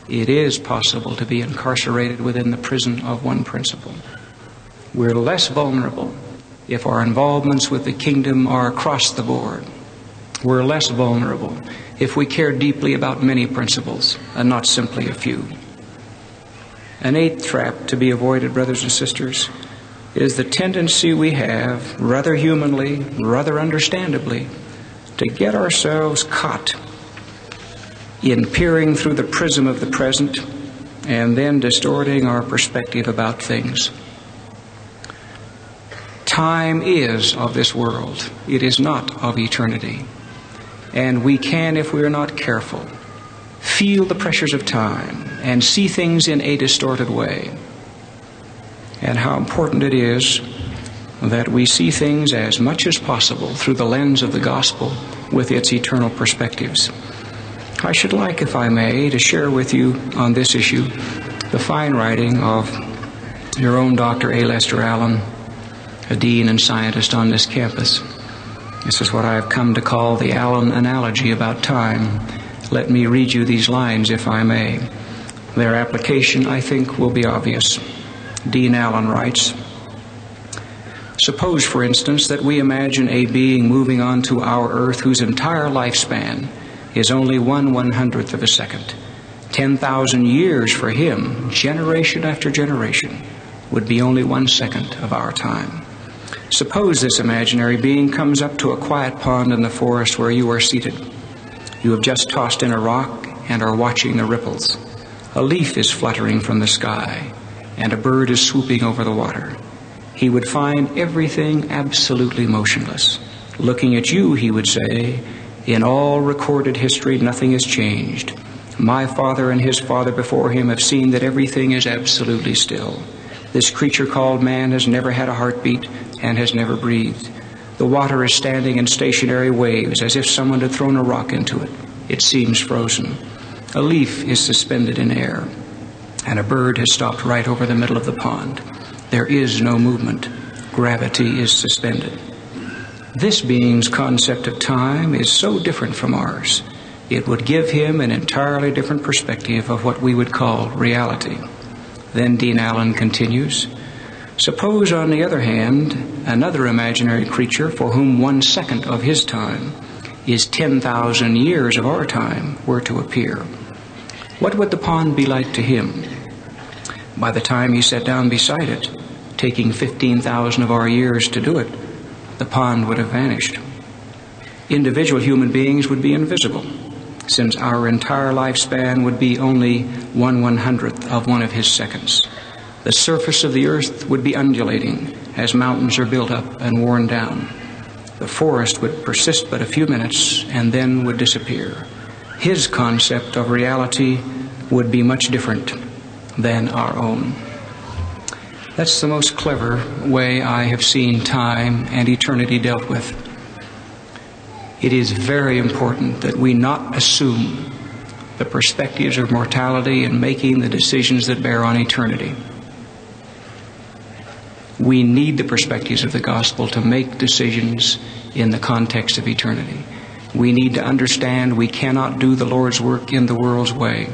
it is possible to be incarcerated within the prison of one principle. We're less vulnerable if our involvements with the kingdom are across the board. We're less vulnerable if we care deeply about many principles and not simply a few. An eighth trap to be avoided, brothers and sisters, is the tendency we have, rather humanly, rather understandably, to get ourselves caught in peering through the prism of the present and then distorting our perspective about things. Time is of this world. It is not of eternity. And we can, if we are not careful, feel the pressures of time and see things in a distorted way. And how important it is that we see things as much as possible through the lens of the gospel with its eternal perspectives. I should like, if I may, to share with you on this issue the fine writing of your own Dr. A. Lester Allen, a dean and scientist on this campus. This is what I have come to call the Allen analogy about time. Let me read you these lines, if I may. Their application, I think, will be obvious. Dean Allen writes, "Suppose, for instance, that we imagine a being moving onto our earth whose entire lifespan is only 1/100th of a second. 10,000 years for him, generation after generation, would be only 1 second of our time. Suppose this imaginary being comes up to a quiet pond in the forest where you are seated. You have just tossed in a rock and are watching the ripples. A leaf is fluttering from the sky, and a bird is swooping over the water. He would find everything absolutely motionless. Looking at you, he would say, 'In all recorded history, nothing has changed. My father and his father before him have seen that everything is absolutely still. This creature called man has never had a heartbeat and has never breathed. The water is standing in stationary waves as if someone had thrown a rock into it. It seems frozen. A leaf is suspended in air, and a bird has stopped right over the middle of the pond. There is no movement. Gravity is suspended.' This being's concept of time is so different from ours, it would give him an entirely different perspective of what we would call reality." Then Dean Allen continues, "Suppose, on the other hand, another imaginary creature for whom 1 second of his time is 10,000 years of our time were to appear. What would the pond be like to him? By the time he sat down beside it, taking 15,000 of our years to do it, the pond would have vanished. Individual human beings would be invisible, since our entire lifespan would be only 1/100th of one of his seconds. The surface of the earth would be undulating as mountains are built up and worn down. The forest would persist but a few minutes and then would disappear. His concept of reality would be much different than our own." That's the most clever way I have seen time and eternity dealt with. It is very important that we not assume the perspectives of mortality in making the decisions that bear on eternity. We need the perspectives of the gospel to make decisions in the context of eternity. We need to understand we cannot do the Lord's work in the world's way.